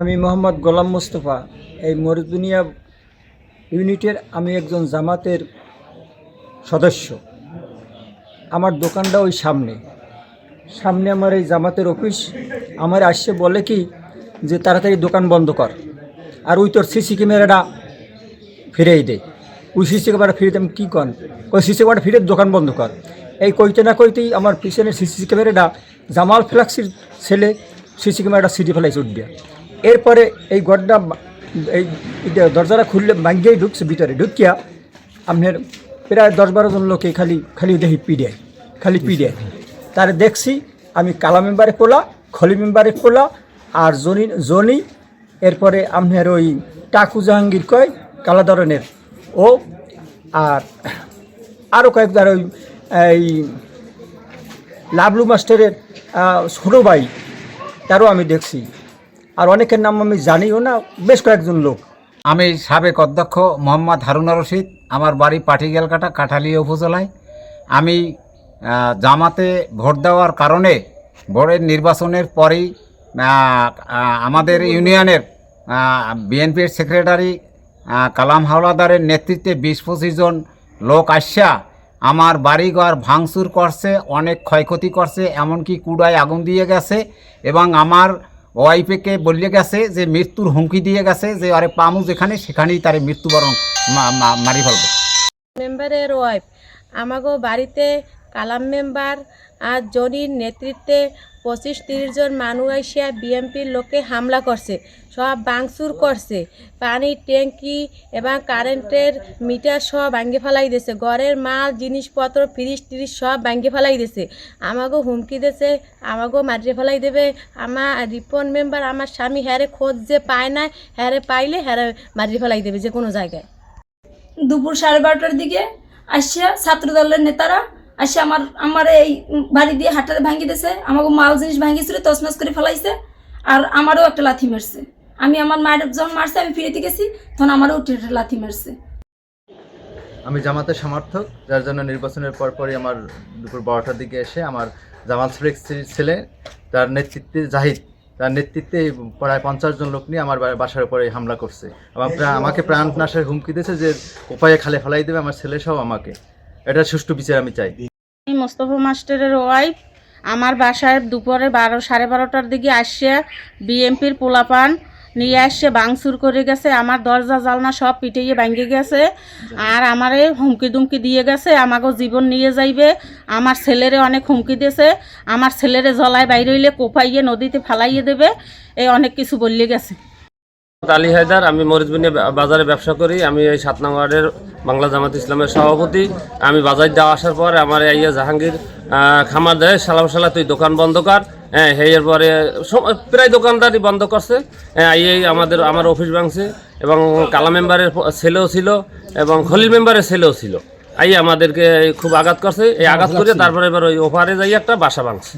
আমি মোহাম্মদ গোলাম মোস্তফা এই মরিদুনিয়া ইউনিটের আমি একজন জামাতের সদস্য। আমার দোকানটা ওই সামনে আমার এই জামাতের অফিস। আমার আসছে বলে কি যে তাড়াতাড়ি দোকান বন্ধ কর, আর ওই তোর সিসি ক্যামেরাটা ফিরেই দে। ওই সিসি ক্যামেরা ফিরে আমি কী কন, ওই সিসি ক্যামেরা ফিরে দোকান বন্ধ কর। এই কইতে না কইতেই আমার পিছনের সিসি ক্যামেরাটা জামাল ফ্লাক্সির ছেলে সিসি ক্যামেরাটা সিটি ফেলাইছে উঠবে। এরপরে এই গড্ডা এই দরজাটা খুললে ভাঙ্গিয়েই ঢুকছে, ভিতরে ঢুকিয়া আপনার প্রায় 10-12 জন লোকে খালি দেখি পিডিয়া তার দেখছি। আমি কালা মেম্বারে পোলা, খলি মেম্বারে পোলা, আর জনি এরপরে আপনার ওই টাকু জাহাঙ্গীর কয় কালা ধরনের ও, আর আরও কয়েকবার ওই এই লাবলু মাস্টারের ছোটো ভাই তারও আমি দেখছি, আর অনেকের নাম আমি জানিও না, বেশ কয়েকজন লোক। আমি সাবেক অধ্যক্ষ মোহাম্মদ হারুনা রশিদ। আমার বাড়ি পাটিগেলকাটা, কাঠালিয়া উপজেলায়। আমি জামাতে ভোট দেওয়ার কারণে ভোটের নির্বাচনের পরেই আমাদের ইউনিয়নের বিএনপির সেক্রেটারি কালাম হাওলাদারের নেতৃত্বে 20-25 জন লোক আসা আমার বাড়িঘর ভাঙচুর করছে, অনেক ক্ষয়ক্ষতি করছে, এমনকি কুড়ায় আগুন দিয়ে গেছে এবং আমার ওয়াইফকে বলে গেছে যে মৃত্যুর হুমকি দিয়ে গেছে যে আরে পামু যেখানে সেখানেই তার মৃত্যুবরণ মারি ফেলবে। মেম্বারের ওয়াইফ আমাগো বাড়িতে কালাম মেম্বার আর জনির নেতৃত্বে 25-30 জন মানুষ আসিয়া বিএমপির লোকে হামলা করছে, সব ভাঙচুর করছে, পানির ট্যাঙ্কি এবং কারেন্টের মিটার সব ভাঙ্গে ফেলাই দিয়েছে, ঘরের মাল জিনিসপত্র ফ্রিজ ট্রিজ সব ভাঙ্গে ফেলাই দিয়েছে, আমাগো হুমকি দিয়েছে আমাগো মারিয়ে ফেলাই দেবে। আমার রিপন মেম্বার আমার স্বামী হ্যারে খোঁজ যে পায় না, হ্যারে পাইলে হ্যারে মারিয়ে ফেলাই দেবে যে কোনো জায়গায়। দুপুর 12:30টার দিকে আসিয়া ছাত্রদলের নেতারা আসে আমার এই বাড়ি দিয়ে হাঁটাতে ভাঙি দিয়েছে, আমাকে মাল জিনিস ভাঙিয়েছিল, তছনছ করে ফেলাইছে, আর আমারও একটা লাথি মারছে। আমি আমার মায়ের যখন মারছে আমি ফিরেতে গেছি, তখন আমারও উঠে লাথি মারছে। আমি জামাতের সমর্থক, যার জন্য নির্বাচনের পরপরই আমার দুপুর 12টার দিকে এসে আমার জামাল ফ্লেক্সির ছেলে তার নেতৃত্বে তার নেতৃত্বে প্রায় 50 জন লোক নিয়ে আমার বাসার উপরে হামলা করছে এবং আমাকে প্রাণনাশের হুমকি দিয়েছে যে উপায়ে খালে ফেলাই দেবে আমার ছেলে সহ আমাকে। এটা সুষ্ঠু বিচার আমি চাই। মোস্তফা মাস্টারের ওয়াইফ আমার বাসায় দুপুরে 12-12:30টার দিকে আসছে বিএমপির পোলাপান নিয়ে আসছে, ভাঙচুর করে গেছে, আমার দরজা জালনা সব পিটিয়ে ভাঙে গেছে, আর আমারে হুমকি দুমকি দিয়ে গেছে আমাকে জীবন নিয়ে যাইবে। আমার ছেলেরে অনেক হুমকি দিয়েছে, আমার ছেলেরে জলায় বাইরে হইলে কোপাইয়ে নদীতে ফালাইয়ে দেবে, এই অনেক কিছু বললে গেছে। আলী হায়দার, আমি মরিচবুনিয়া বাজারে ব্যবসা করি। আমি এই 7 নং ওয়ার্ডের বাংলা জামাত ইসলামের সভাপতি। আমি বাজার দেওয়া আসার পরে আমার ইয়া জাহাঙ্গীর খামার দেয়, সালা তুই দোকান বন্ধ কর। হ্যাঁ, এরপরে প্রায় দোকানদারই বন্ধ করছে। হ্যাঁ, আমার অফিস ভাঙছে এবং কালা মেম্বারের ছেলেও ছিল এবং খলিল মেম্বারের ছেলেও ছিল। আমাদেরকে খুব আঘাত করছে। এই আঘাত করে তারপরে এবার ওই ওপারে যাই একটা বাসা ভাঙছে।